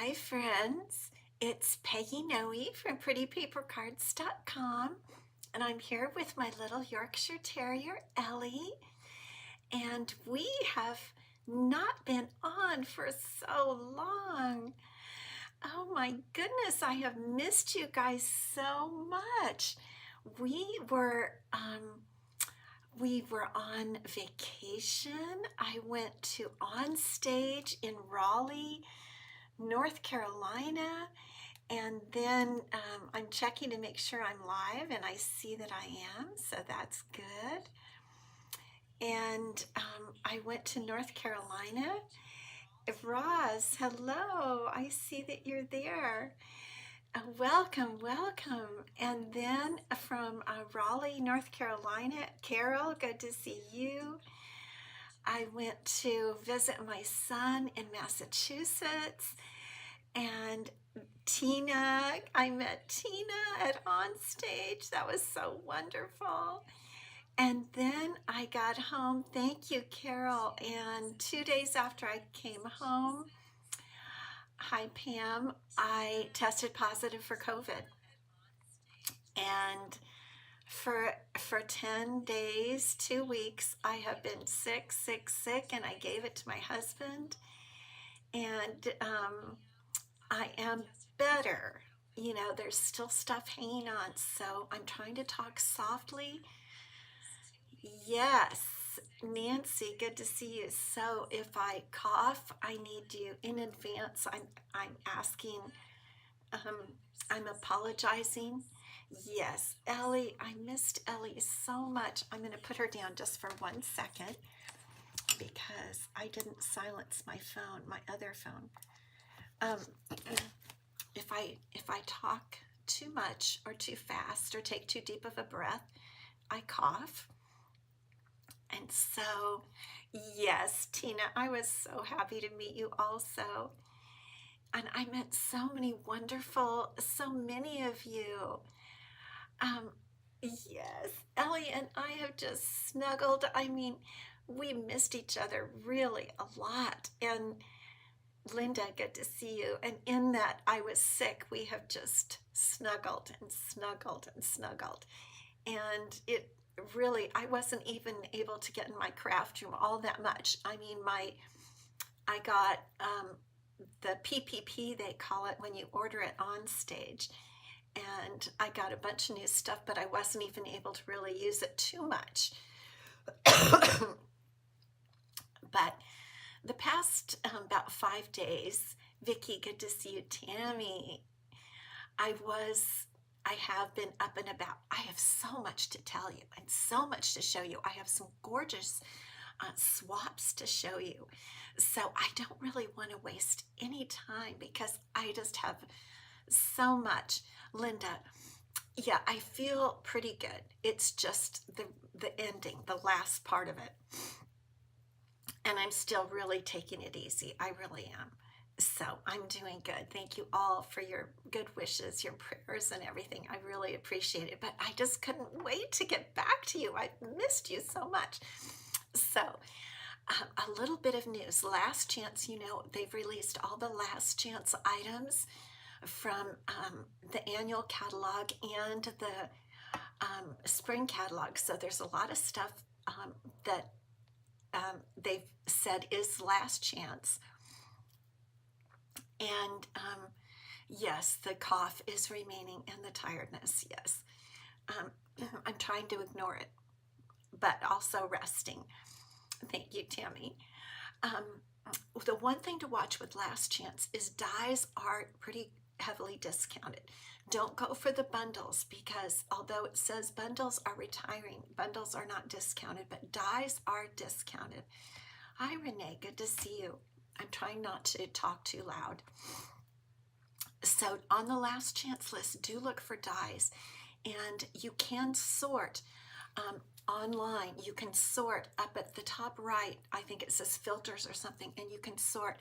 Hi, friends. It's Peggy Noe from PrettyPaperCards.com, and I'm here with my little Yorkshire Terrier, Ellie, and we have not been on for so long. Oh my goodness, I have missed you guys so much. We were um, we were on vacation. I went to On Stage in Raleigh, North Carolina, and then I'm checking to make sure I'm live, and I see that I am, so that's good. And I went to North Carolina. Roz, hello, I see that you're there. Welcome, welcome. And then from Raleigh, North Carolina, Carol, good to see you. I went to visit my son in Massachusetts, and Tina, I met Tina at On Stage. That was so wonderful. And then I got home. Thank you, Carol. And 2 days after I came home, hi, Pam, I tested positive for COVID. And for 10 days, 2 weeks, I have been sick, sick, sick, and I gave it to my husband. And I am better. You know, there's still stuff hanging on, so I'm trying to talk softly. Yes, Nancy, good to see you. So if I cough, I need you in advance. I'm asking, um, I'm apologizing. Yes, Ellie, I missed Ellie so much. I'm going to put her down just for 1 second because I didn't silence my phone, my other phone. Um, if I talk too much or too fast or take too deep of a breath, I cough. And so, yes, Tina, I was so happy to meet you also. And I met so many wonderful, so many of you. Um, yes, Ellie and I have just snuggled. I mean, we missed each other really a lot. And Linda, good to see you. And in that I was sick, we have just snuggled and snuggled and snuggled. And it really, I wasn't even able to get in my craft room all that much. I mean, I got the PPP, they call it when you order it on stage. And I got a bunch of new stuff, but I wasn't even able to really use it too much. But the past about 5 days, Vicki, good to see you. Tammy, I was, I have been up and about. I have so much to tell you and so much to show you. I have some gorgeous swaps to show you. So I don't really want to waste any time because I just have so much. Linda, yeah, I feel pretty good. It's just the ending, the last part of it. And I'm still really taking it easy. I really am. So I'm doing good. Thank you all for your good wishes, your prayers, and everything. I really appreciate it. But I just couldn't wait to get back to you. I missed you so much. So, a little bit of news. Last Chance, you know, they've released all the Last Chance items from the annual catalog and the spring catalog. So there's a lot of stuff that they've said is Last Chance. And yes, the cough is remaining and the tiredness, yes. I'm trying to ignore it, but also resting. Thank you, Tammy. Um, the one thing to watch with Last Chance is dies are pretty heavily discounted. Don't go for the bundles because although it says bundles are retiring, bundles are not discounted, but dies are discounted. Hi, Renee, good to see you. I'm trying not to talk too loud. So on the Last Chance list, do look for dies, and you can sort online. You can sort up at the top right. I think it says filters or something, and you can sort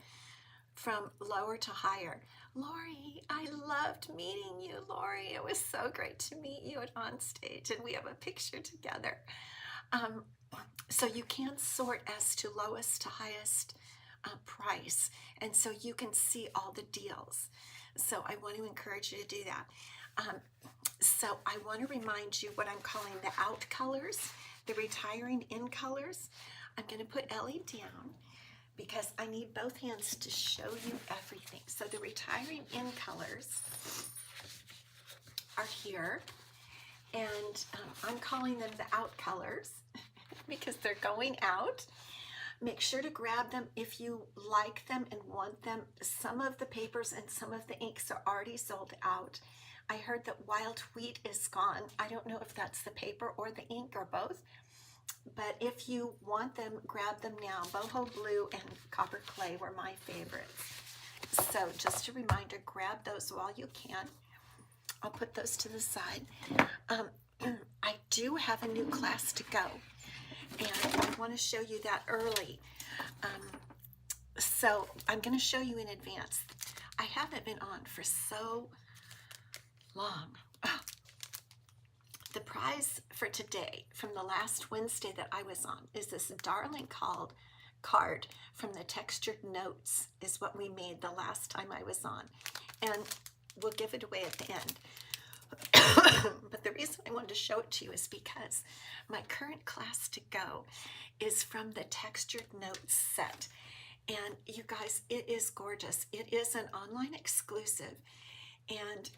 from lower to higher. Lori, I loved meeting you, Lori. It was so great to meet you at On Stage, and we have a picture together. So you can sort as to lowest to highest price, and so you can see all the deals. So I want to encourage you to do that. So I want to remind you what I'm calling the out colors, the retiring in colors. I'm going to put Ellie down because I need both hands to show you everything. So the retiring in colors are here, and I'm calling them the out colors because they're going out. Make sure to grab them if you like them and want them. Some of the papers and some of the inks are already sold out. I heard that wild wheat is gone. I don't know if that's the paper or the ink or both, but if you want them, grab them now. Boho blue and copper clay were my favorites. So just a reminder, grab those while you can. I'll put those to the side. I do have a new class to go, and I want to show you that early. So I'm going to show you in advance. I haven't been on for so long. The prize for today from the last Wednesday that I was on is this darling card from the Textured Notes, is what we made the last time I was on, and we'll give it away at the end. But the reason I wanted to show it to you is because my current class to go is from the Textured Notes set, and you guys, it is gorgeous. It is an online exclusive, and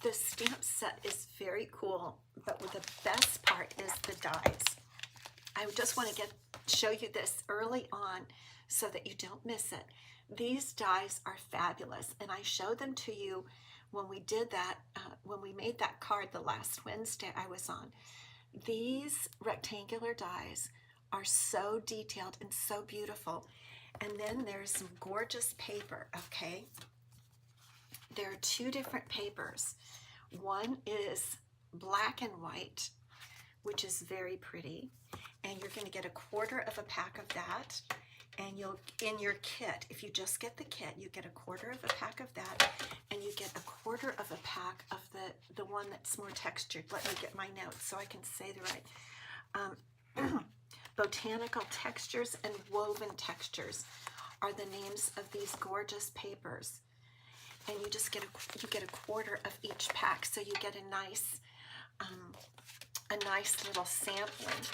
the stamp set is very cool, but the best part is the dies. I just want to show you this early on so that you don't miss it. These dies are fabulous, and I showed them to you when we did that, when we made that card the last Wednesday I was on. These rectangular dies are so detailed and so beautiful. And then there's some gorgeous paper, okay? There are two different papers. One is black and white, which is very pretty, and you're going to get 1/4 of a pack of that. And you'll, in your kit, if you just get the kit, you get 1/4 of a pack of that, and you get 1/4 of a pack of the one that's more textured. Let me get my notes so I can say the right. Botanical textures and woven textures are the names of these gorgeous papers, and you just get you get 1/4 of each pack, so you get a nice little sampling.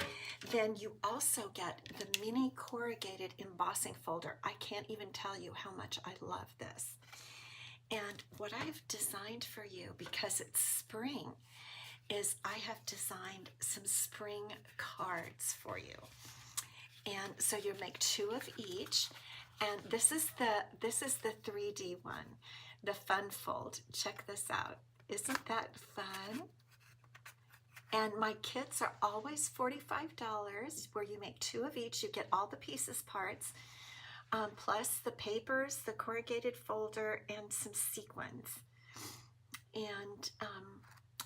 Then you also get the mini corrugated embossing folder. I can't even tell you how much I love this. And what I've designed for you, because it's spring, is I have designed some spring cards for you. And so you make 2 of each. And this is the 3D one, the fun fold. Check this out. Isn't that fun? And my kits are always $45, where you make 2 of each. You get all the pieces parts, plus the papers, the corrugated folder, and some sequins. And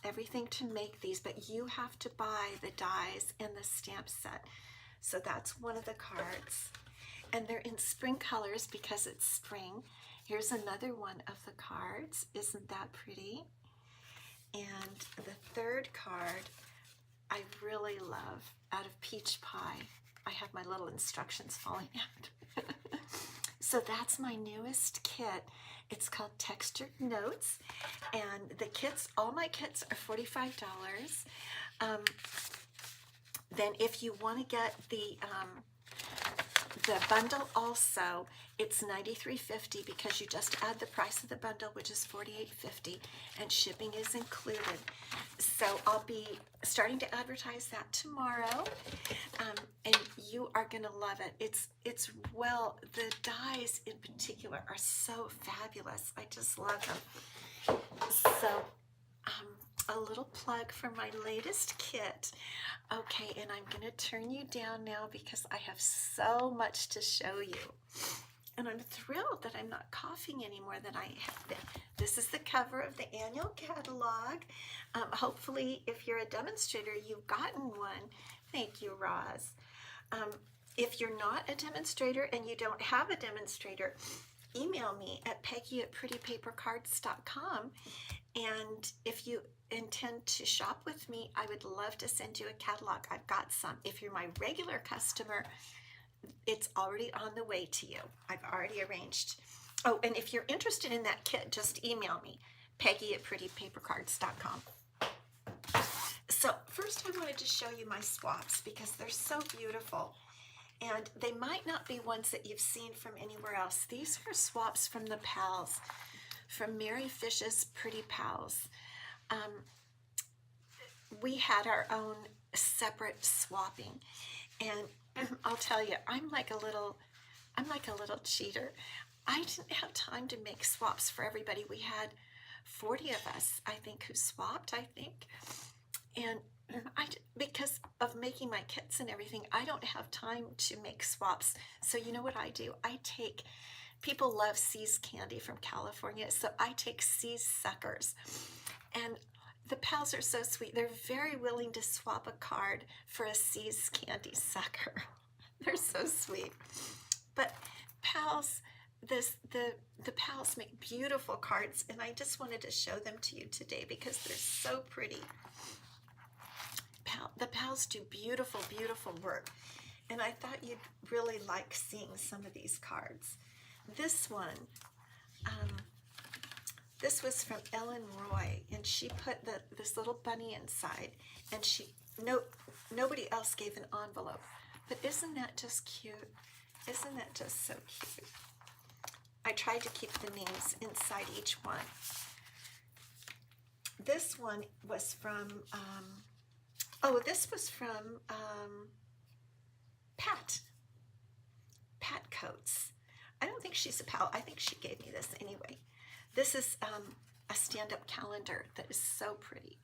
everything to make these, but you have to buy the dies and the stamp set. So that's one of the cards. And they're in spring colors because it's spring. Here's another one of the cards. Isn't that pretty? And the third card I really love, out of Peach Pie. I have my little instructions falling out. So that's my newest kit. It's called Textured Notes, and the kits, all my kits are $45. Then if you want to get the bundle also, it's $93.50 because you just add the price of the bundle, which is $48.50, and shipping is included. So I'll be starting to advertise that tomorrow, and you are going to love it. It's well, the dies in particular are so fabulous. I just love them. So a little plug for my latest kit. Okay, and I'm going to turn you down now because I have so much to show you. And I'm thrilled that I'm not coughing any more than I have been. This is the cover of the annual catalog. Hopefully, if you're a demonstrator, you've gotten one. Thank you, Roz. If you're not a demonstrator and you don't have a demonstrator, email me at Peggy@prettypapercards.com. And if you intend to shop with me, I would love to send you a catalog. I've got some. If you're my regular customer, it's already on the way to you. I've already arranged. Oh, and if you're interested in that kit, just email me, Peggy@prettypapercards.com. So first I wanted to show you my swaps because they're so beautiful. And they might not be ones that you've seen from anywhere else. These are swaps from the Pals, from Mary Fish's Pretty Pals. We had our own separate swapping, and I'll tell you, I'm like a little cheater. I didn't have time to make swaps for everybody. We had 40 of us, I think, who swapped, I think. And because of making my kits and everything, I don't have time to make swaps. So you know what I do? People love See's candy from California, so I take See's suckers. And the Pals are so sweet. They're very willing to swap a card for a See's candy sucker. They're so sweet. But Pals, the Pals make beautiful cards, and I just wanted to show them to you today because they're so pretty. The Pals do beautiful, beautiful work, and I thought you'd really like seeing some of these cards. This one, this was from Ellen Roy, and she put this little bunny inside, and nobody else gave an envelope. But isn't that just cute? Isn't that just so cute? I tried to keep the names inside each one. This one was from, this was from Pat Coates. I don't think she's a pal. I think she gave me this anyway. This is a stand-up calendar that is so pretty.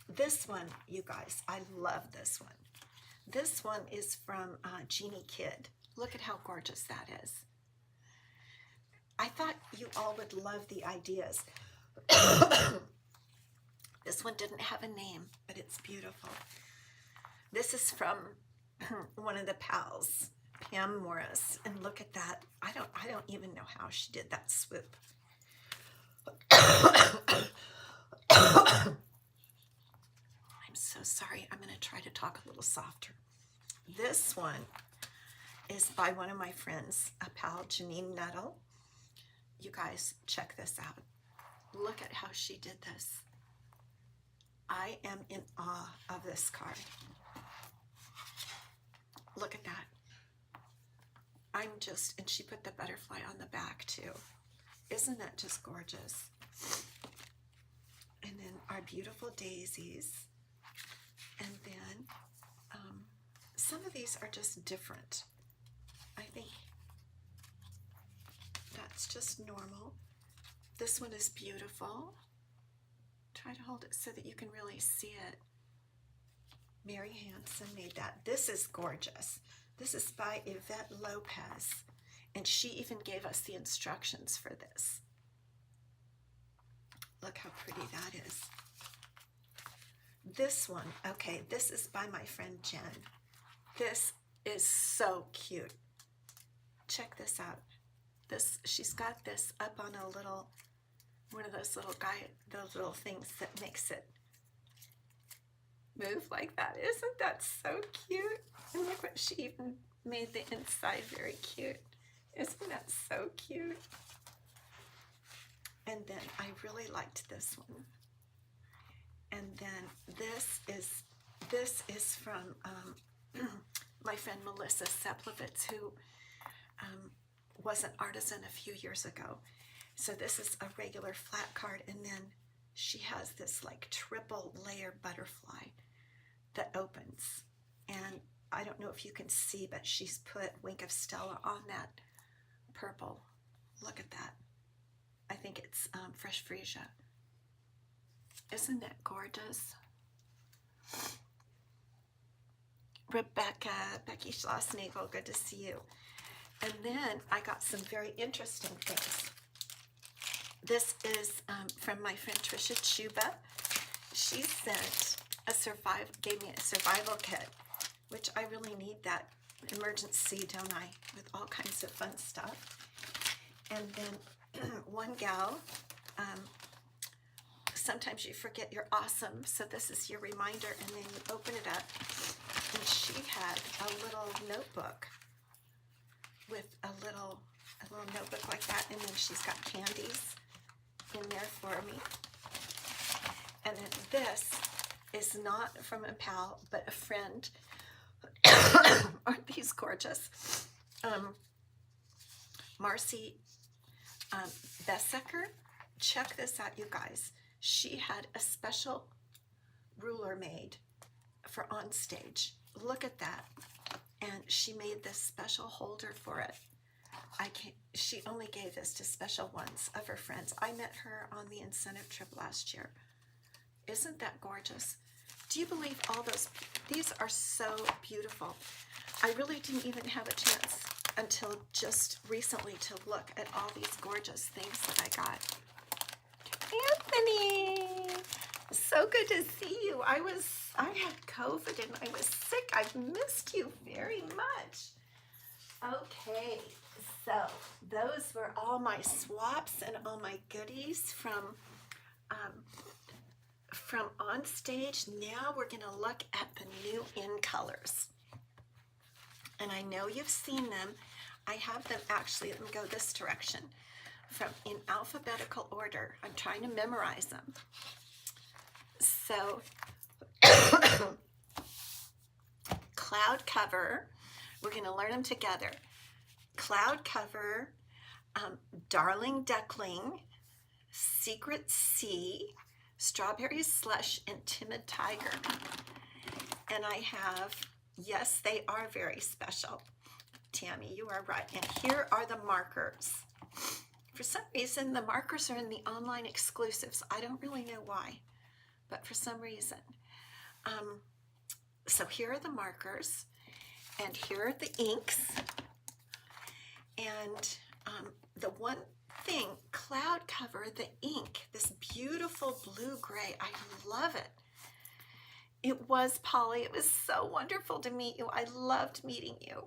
This one, you guys, I love this one. This one is from Jeannie Kidd. Look at how gorgeous that is. I thought you all would love the ideas. This one didn't have a name, but it's beautiful. This is from one of the Pals, Pam Morris, and look at that. I don't even know how she did that swoop. I'm so sorry. I'm going to try to talk a little softer. This one is by one of my friends, a pal, Janine Nuttall. You guys, check this out. Look at how she did this. I am in awe of this card. Look at that. And she put the butterfly on the back too. Isn't that just gorgeous? And then our beautiful daisies. And then some of these are just different. I think that's just normal. This one is beautiful. Try to hold it so that you can really see it. Mary Hanson made that. This is gorgeous. This is by Yvette Lopez, and she even gave us the instructions for this. Look how pretty that is. This one, okay, this is by my friend Jen. This is so cute. Check this out. She's got this up on a little, one of those little things that makes it move like that. Isn't that so cute? And look what she even made the inside very cute. Isn't that so cute? And then I really liked this one. And then this is from my friend Melissa Seplovitz, who was an artisan a few years ago. So this is a regular flat card, and then she has this like triple layer butterfly that opens. And I don't know if you can see, but she's put Wink of Stella on that purple. Look at that. I think it's Fresh Freesia. Isn't that gorgeous? Becky Schlossnagel, good to see you. And then I got some very interesting things. This is from my friend Trisha Chuba. She sent gave me a survival kit, which I really need that emergency, don't I? With all kinds of fun stuff. And then one gal, sometimes you forget you're awesome, so this is your reminder, and then you open it up, And she had a little notebook with a little notebook like that, and then she's got candies in there for me. And then this is not from a pal, but a friend. Aren't these gorgeous? Marcy Bessecker. Check this out, you guys. She had a special ruler made for on stage. Look at that. And she made this special holder for it. She only gave this to special ones of her friends. I met her on the incentive trip last year. Isn't that gorgeous? Do you believe all those? These are so beautiful. I really didn't even have a chance until just recently to look at all these gorgeous things that I got. Anthony, so good to see you. I had COVID and I was sick. I've missed you very much. Okay, so those were all my swaps and all my goodies from on stage. Now we're going to look at the new in colors. And I know you've seen them. I have them actually, let me go this direction, in alphabetical order. I'm trying to memorize them. So, Cloud Cover, we're going to learn them together. Cloud Cover, Darling Duckling, Secret Sea, Strawberry Slush, and Timid Tiger. And I have, yes, they are very special. Tammy, you are right. And here are the markers. For some reason, the markers are in the online exclusives. I don't really know why, but for some reason. So here are the markers, and here are the inks. And the one thing, Cloud Cover, the ink, this beautiful blue-gray, I love it. It was Polly. It was so wonderful to meet you. I loved meeting you.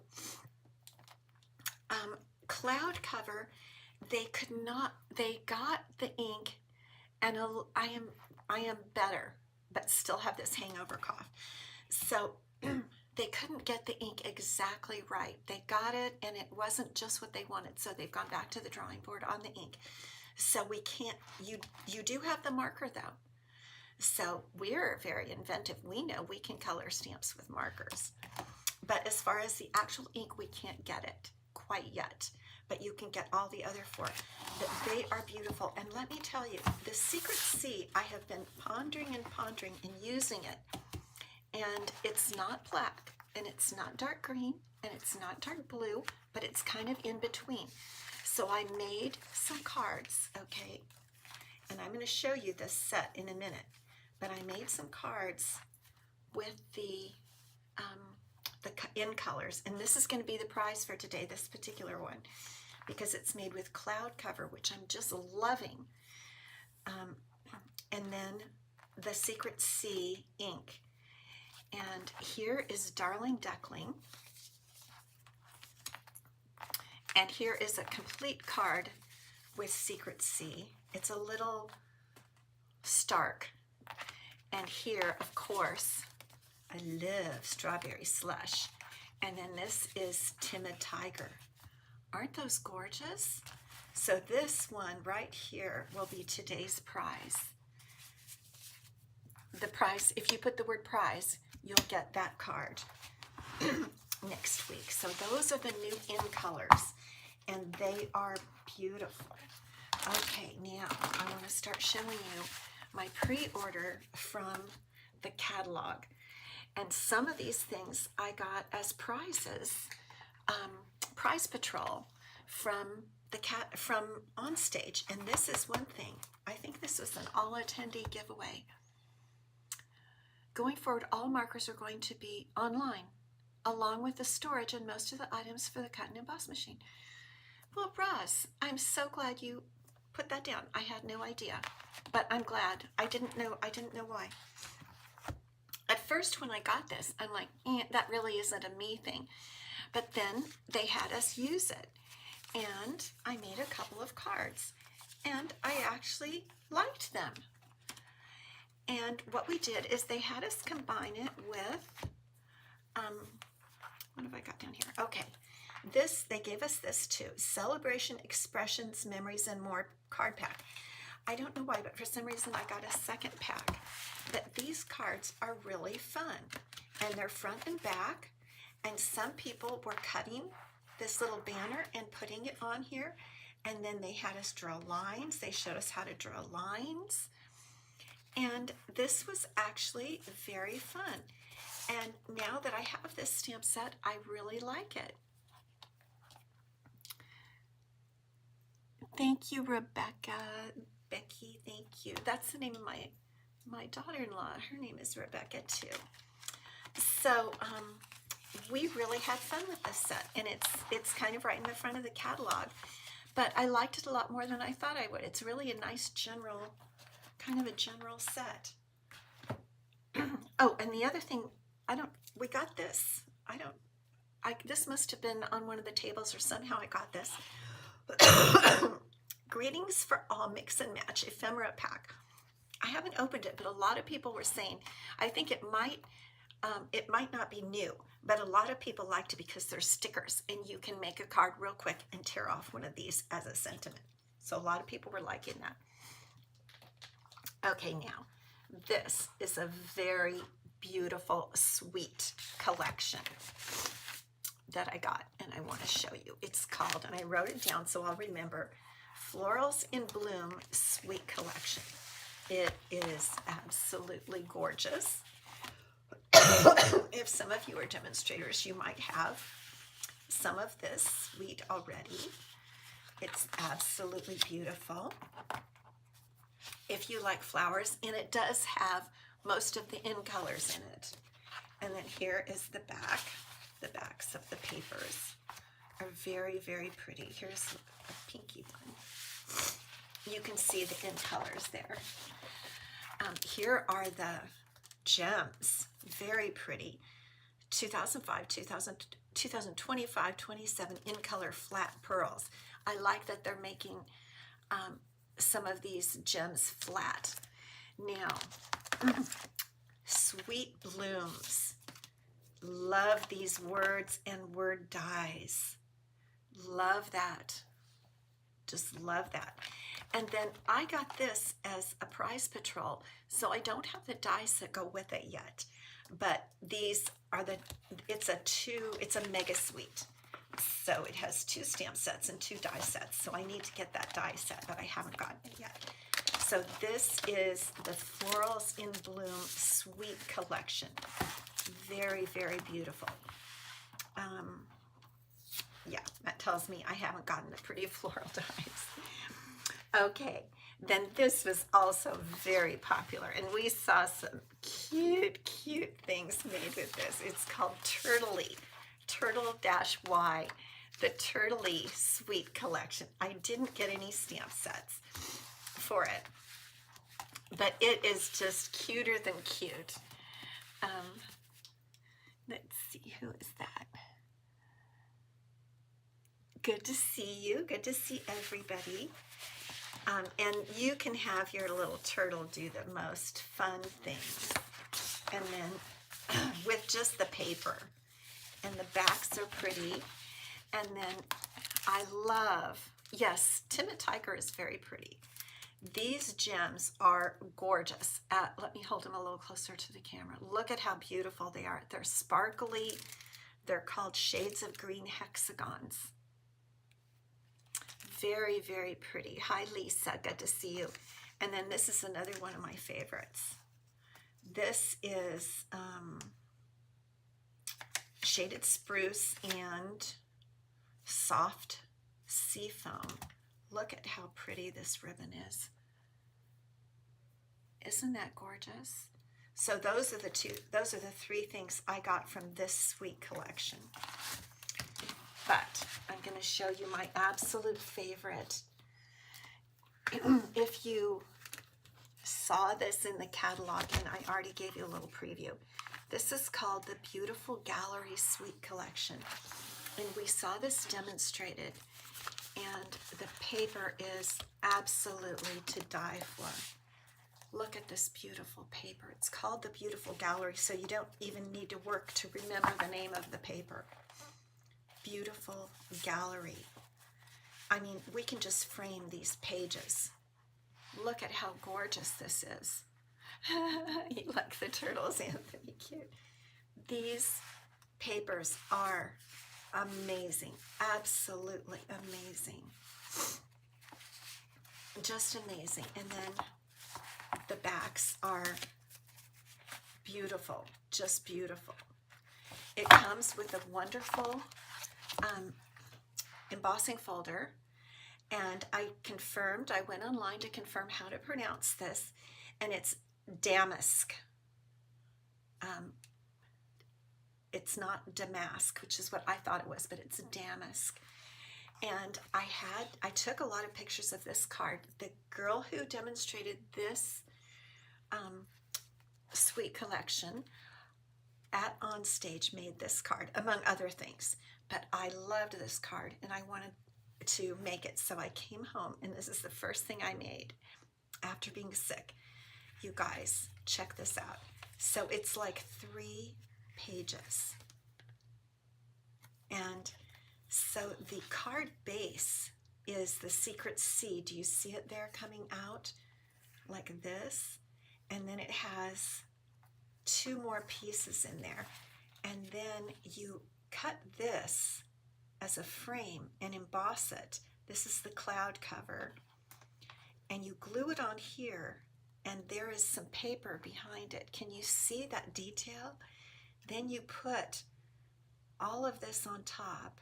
Cloud Cover, they got the ink, and I am better, but still have this hangover cough. So they couldn't get the ink exactly right. They got it, and it wasn't just what they wanted. So they've gone back to the drawing board on the ink. So we can't, you do have the marker though. So we're very inventive. We know we can color stamps with markers. But as far as the actual ink, we can't get it quite yet. But you can get all the other four. But they are beautiful. And let me tell you, the Secret Sea, I have been pondering and using it. And it's not black, and it's not dark green, and it's not dark blue, but it's kind of in between. So I made some cards, okay? And I'm going to show you this set in a minute. But I made some cards with the in colors. And this is going to be the prize for today, this particular one, because it's made with Cloud Cover, which I'm just loving. And then the Secret Sea ink. And here is Darling Duckling. And here is a complete card with Secret Sea. It's a little stark. And here, of course, I love Strawberry Slush. And then this is Timid Tiger. Aren't those gorgeous? So this one right here will be today's prize. The prize, if you put the word prize, you'll get that card next week. So those are the new in colors, and they are beautiful. Okay, now I want to start showing you my pre-order from the catalog. And some of these things I got as prizes, Prize Patrol from On Stage. And this is one thing. I think this was an all-attendee giveaway. Going forward, all markers are going to be online, along with the storage and most of the items for the cut and emboss machine. Well, Ross, I'm so glad you put that down. I had no idea, but I'm glad. I didn't know why. At first, when I got this, I'm like, that really isn't a me thing. But then they had us use it, and I made a couple of cards, and I actually liked them. And what we did is they had us combine it with what have I got down here? Okay, this, they gave us this too. Celebration, Expressions, Memories, and More card pack. I don't know why, but for some reason I got a second pack. But these cards are really fun. And they're front and back. And some people were cutting this little banner and putting it on here. And then they had us draw lines. They showed us how to draw lines. And this was actually very fun. And now that I have this stamp set, I really like it. Thank you, Rebecca. Becky, thank you. That's the name of my daughter-in-law. Her name is Rebecca too. So we really had fun with this set, and it's kind of right in the front of the catalog. But I liked it a lot more than I thought I would. It's really a nice general, kind of a general set. Oh, and the other thing, we got this. This must have been on one of the tables, or somehow I got this. Greetings for All Mix and Match Ephemera Pack. I haven't opened it, but a lot of people were saying, I think it might not be new, but a lot of people liked it because they're stickers, and you can make a card real quick and tear off one of these as a sentiment. So a lot of people were liking that. Okay, now, this is a very beautiful, sweet collection that I got, and I want to show you. It's called, and I wrote it down so I'll remember, Florals in Bloom Sweet Collection. It is absolutely gorgeous. If some of you are demonstrators, you might have some of this sweet already. It's absolutely beautiful. If you like flowers, and it does have most of the in colors in it. And then here is the back. The backs of the papers are very, very pretty. Here's a pinky one. You can see the in colors there. Here are the gems. Very pretty. 2005, 2025, 27 in color flat pearls. I like that they're making some of these gems flat. Now, Sweet Blooms. Love these words and word dies. Love that. Just love that. And then I got this as a prize patrol, so I don't have the dies that go with it yet. But these are it's a mega sweet. So it has 2 stamp sets and 2 die sets. So I need to get that die set, but I haven't gotten it yet. So this is the Florals in Bloom Sweet Collection. Very, very beautiful. Yeah, that tells me I haven't gotten the pretty floral dies. Okay, then this was also very popular, and we saw some cute, cute things made with this. It's called Turtley, Turtle-Y, the Turtley Sweet Collection. I didn't get any stamp sets for it, but it is just cuter than cute. Let's see, who is that? Good to see you. Good to see everybody. And you can have your little turtle do the most fun things. And then with just the paper. And the backs are pretty. And then I love, yes, Timid Tiger is very pretty. These gems are gorgeous. Let me hold them a little closer to the camera. Look at how beautiful they are. They're sparkly. They're called Shades of Green Hexagons. Very, very pretty. Hi, Lisa. Good to see you. And then this is another one of my favorites. This is Shaded Spruce and Soft Seafoam. Look at how pretty this ribbon is. Isn't that gorgeous? So those are the 3 things I got from this sweet collection. But I'm going to show you my absolute favorite. If you saw this in the catalog, and I already gave you a little preview, this is called the Beautiful Gallery Sweet Collection. And we saw this demonstrated, and the paper is absolutely to die for. Look at this beautiful paper. It's called the Beautiful Gallery, so you don't even need to work to remember the name of the paper. Beautiful Gallery. I mean, we can just frame these pages. Look at how gorgeous this is. You like the turtles, Anthony? Cute. These papers are amazing. Absolutely amazing. Just amazing. And then the backs are beautiful, just beautiful. It comes with a wonderful embossing folder, and I went online to confirm how to pronounce this, and it's damask. It's not damask, which is what I thought it was, but it's damask. And I took a lot of pictures of this card. The girl who demonstrated this sweet collection at On Stage made this card, among other things. But I loved this card, and I wanted to make it. So I came home, and this is the first thing I made after being sick. You guys, check this out. So it's like 3 pages. And so the card base is the secret C. Do you see it there coming out like this? And then it has 2 more pieces in there. And then you cut this as a frame and emboss it. This is the cloud cover. And you glue it on here, and there is some paper behind it. Can you see that detail? Then you put all of this on top.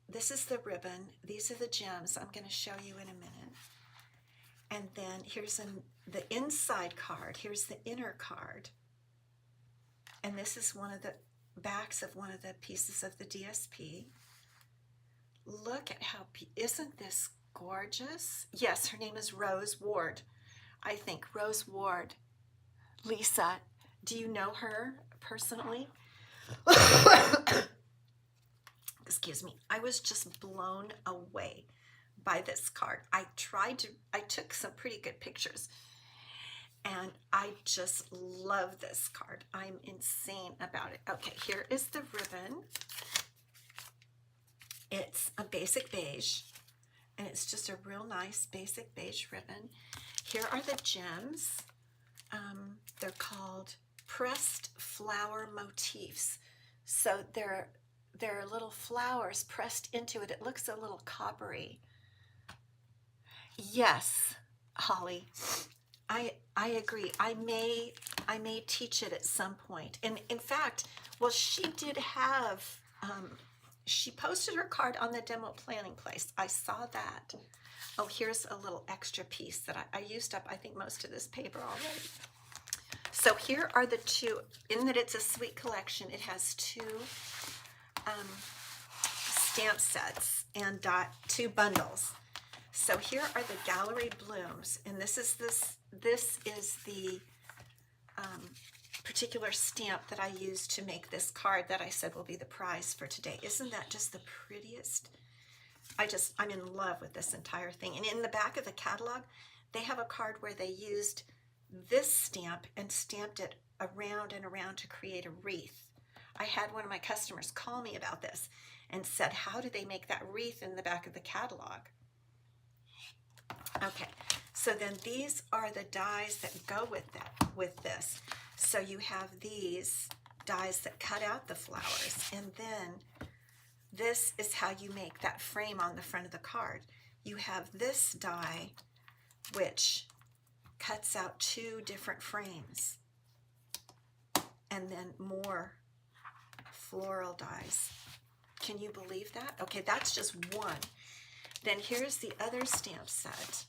This is the ribbon. These are the gems I'm going to show you in a minute. And then here's the inside card. Here's the inner card. And this is one of the backs of one of the pieces of the DSP. Look at how, isn't this gorgeous? Yes, her name is Rose Ward. I think Rose Ward. Lisa, do you know her personally? Excuse me. I was just blown away by this card. I took some pretty good pictures, and I just love this card. I'm insane about it. Okay, here is the ribbon. It's a basic beige, and it's just a real nice basic beige ribbon. Here are the gems. They're called pressed flower motifs. So they're little flowers pressed into it. It looks a little coppery. Yes, Holly, I agree. I may teach it at some point. And in fact, well, she did have, she posted her card on the demo planning place. I saw that. Oh, here's a little extra piece that I used up, I think, most of this paper already. So here are the 2, in that it's a sweet collection, it has 2 stamp sets and 2 bundles. So here are the gallery blooms, and this is the particular stamp that I used to make this card that I said will be the prize for today. Isn't that just the prettiest? I'm in love with this entire thing. And in the back of the catalog, they have a card where they used this stamp and stamped it around and around to create a wreath. I had one of my customers call me about this and said, how do they make that wreath in the back of the catalog? Okay, so then these are the dies that go with this. So you have these dies that cut out the flowers, and then this is how you make that frame on the front of the card. You have this die, which cuts out 2 different frames, and then more floral dies. Can you believe that? Okay, that's just one. Then here's the other stamp set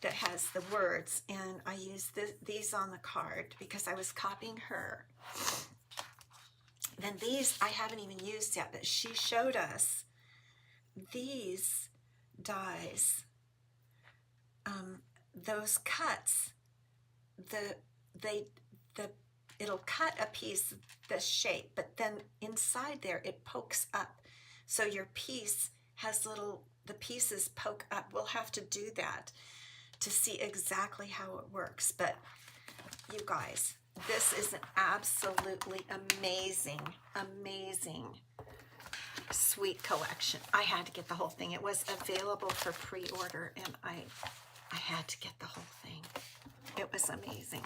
that has the words, and I used these on the card because I was copying her. Then these I haven't even used yet, but she showed us these dies, those cuts, it'll cut a piece this shape, but then inside there it pokes up. So your piece has the pieces poke up. We'll have to do that to see exactly how it works. But you guys, this is an absolutely amazing, amazing sweet collection. I had to get the whole thing. It was available for pre-order, and I had to get the whole thing. It was amazing.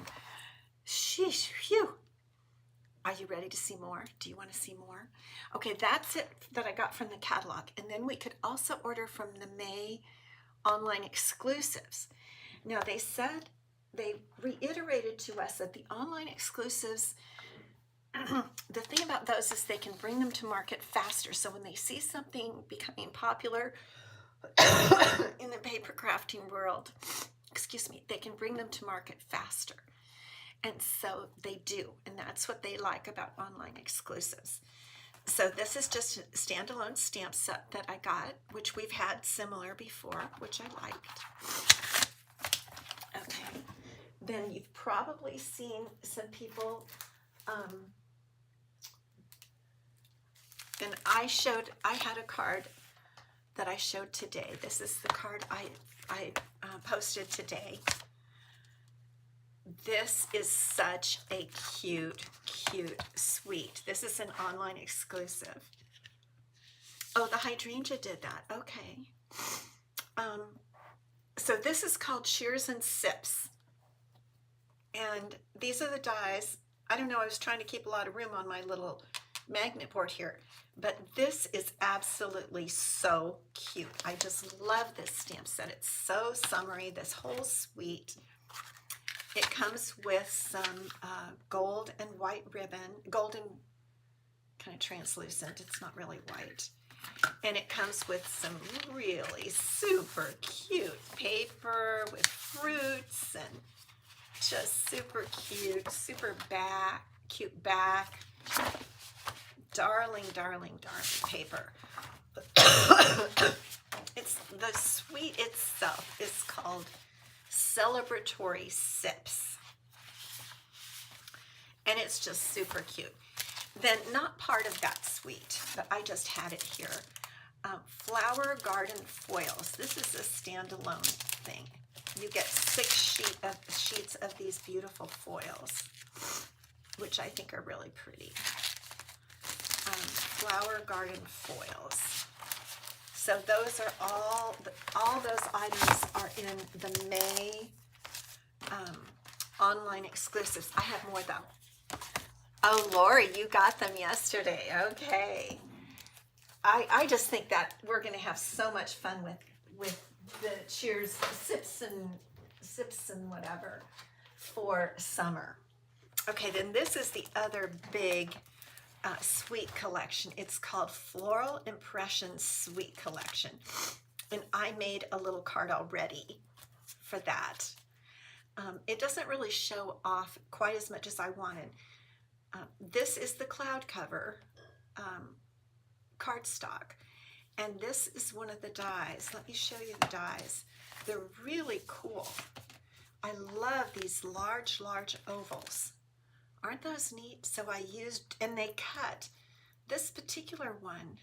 Sheesh, phew. Are you ready to see more? Do you want to see more? Okay, that's it that I got from the catalog. And then we could also order from the May online exclusives. Now, they said, they reiterated to us that the online exclusives, the thing about those is they can bring them to market faster. So when they see something becoming popular in the paper crafting world, excuse me, they can bring them to market faster. And so they do, and that's what they like about online exclusives. So this is just a standalone stamp set that I got, which we've had similar before, which I liked. Okay, then you've probably seen some people, and I had a card that I showed today. This is the card I posted today. This is such a cute, sweet. This is an online exclusive. Oh, the hydrangea did that. Okay. So this is called Shears and Sips. And these are the dies. I don't know, I was trying to keep a lot of room on my little magnet board here. But this is absolutely so cute. I just love this stamp set. It's so summery, this whole suite. It comes with some gold and white ribbon, golden, kind of translucent, it's not really white. And it comes with some really super cute paper with fruits and just super cute, cute back. Darling, darling, darling paper. It's the suite itself is called Celebratory Sips, and it's just super cute. Then, not part of that suite, but I just had it here. Flower Garden Foils. This is a standalone thing. You get 6 sheets of these beautiful foils, which I think are really pretty. Flower Garden Foils. So those are all those items are in the May online exclusives. I have more though. Oh, Lori, you got them yesterday. Okay. I just think that we're going to have so much fun with the Cheers sips and whatever for summer. Okay, then this is the other big sweet collection. It's called Floral Impressions Sweet Collection, and I made a little card already for that. It doesn't really show off quite as much as I wanted. This is the cloud cover cardstock, and this is one of the dies. Let me show you the dies. They're really cool. I love these large ovals. Aren't those neat? So I used, and they cut this particular one.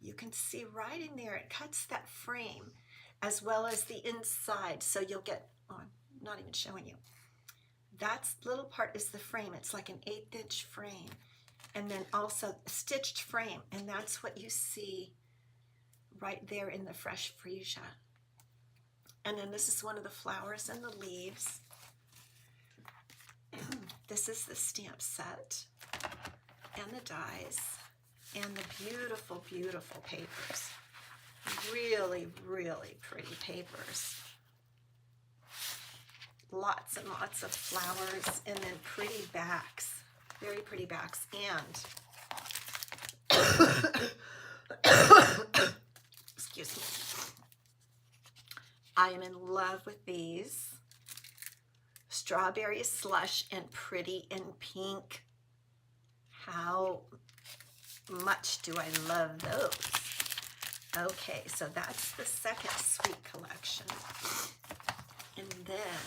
You can see right in there, it cuts that frame as well as the inside. So you'll get, oh, I'm not even showing you. That little part is the frame. It's like an 1/8 inch frame. And then also a stitched frame. And that's what you see right there in the fresh freesia. And then this is one of the flowers and the leaves. This is the stamp set and the dies and the beautiful, beautiful papers. Really, really pretty papers. Lots and lots of flowers, and then pretty backs, very pretty backs. And excuse me, I am in love with these. Strawberry Slush and Pretty in Pink. How much do I love those? Okay, so that's the second sweet collection. And then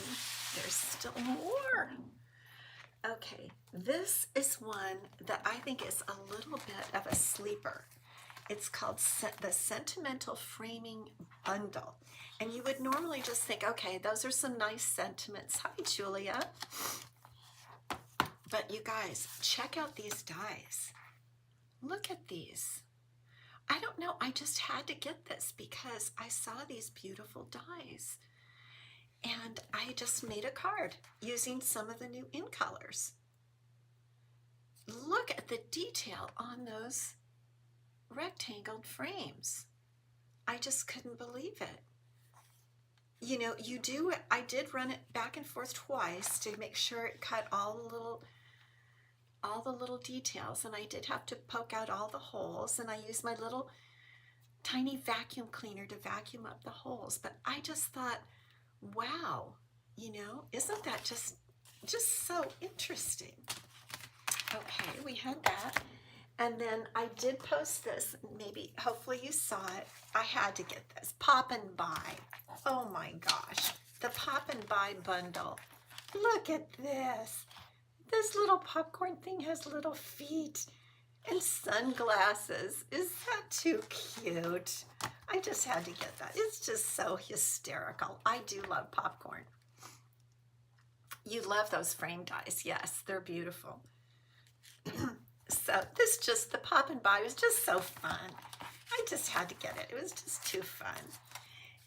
there's still more. Okay, this is one that I think is a little bit of a sleeper. It's called the Sentimental Framing Bundle. And you would normally just think, okay, those are some nice sentiments. Hi, Julia. But you guys, check out these dies. Look at these. I don't know, I just had to get this because I saw these beautiful dies. And I just made a card using some of the new in colors. Look at the detail on those rectangled frames. I just couldn't believe it. You know, I did run it back and forth twice to make sure it cut all the little details, and I did have to poke out all the holes, and I used my little tiny vacuum cleaner to vacuum up the holes. But I just thought, wow, you know, isn't that just so interesting? Okay, we had that. And then I did post this, maybe, hopefully you saw it. I had to get this, Pop and Buy. Oh my gosh, the Pop and Buy bundle. Look at this. This little popcorn thing has little feet and sunglasses. Is that too cute? I just had to get that. It's just so hysterical. I do love popcorn. You love those frame dies. Yes, they're beautiful. So the Pop and Buy was just so fun. I just had to get it. It was just too fun.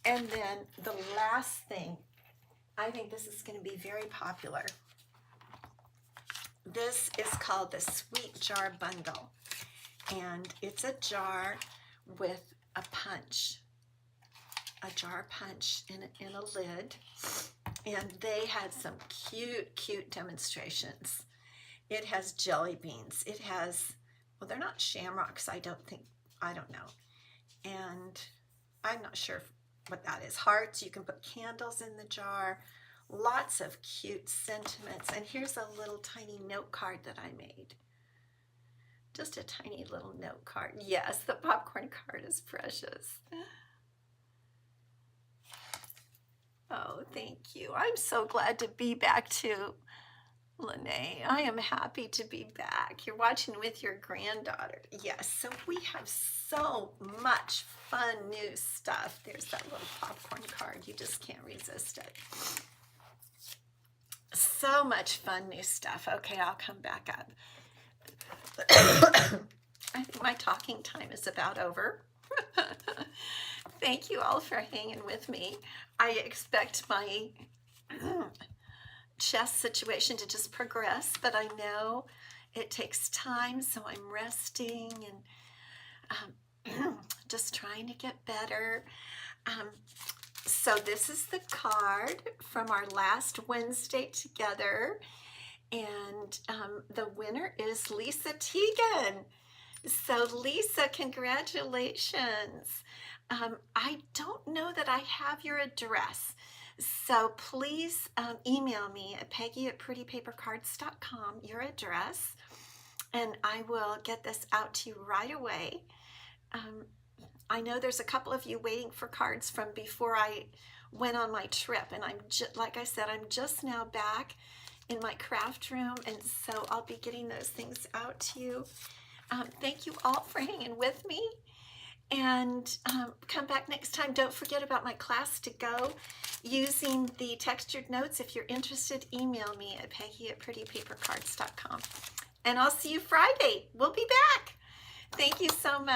And then the last thing, I think this is going to be very popular. This is called the Sweet Jar Bundle. And it's a jar with a punch. A jar punch in a lid. And they had some cute demonstrations. It has jelly beans. It has, well, they're not shamrocks, I don't know. And I'm not sure what that is. Hearts, you can put candles in the jar. Lots of cute sentiments. And here's a little tiny note card that I made. Just a tiny little note card. Yes, the popcorn card is precious. Oh, thank you. I'm so glad to be back too. Lene, I am happy to be back. You're watching with your granddaughter. Yes, so we have so much fun new stuff. There's that little popcorn card. You just can't resist it. So much fun new stuff. Okay, I'll come back up. I think my talking time is about over. Thank you all for hanging with me. I expect my chest situation to just progress, but I know it takes time, so I'm resting and just trying to get better. So this is the card from our last Wednesday together, and the winner is Lisa Teagan. So Lisa, congratulations. I don't know that I have your address, so please email me at Peggy@prettypapercards.com your address, and I will get this out to you right away. I know there's a couple of you waiting for cards from before I went on my trip, and like I said, I'm just now back in my craft room, and so I'll be getting those things out to you. Thank you all for hanging with me. And come back next time. Don't forget about my class to go using the textured notes. If you're interested, email me at Peggy@prettypapercards.com. And I'll see you Friday. We'll be back. Thank you so much.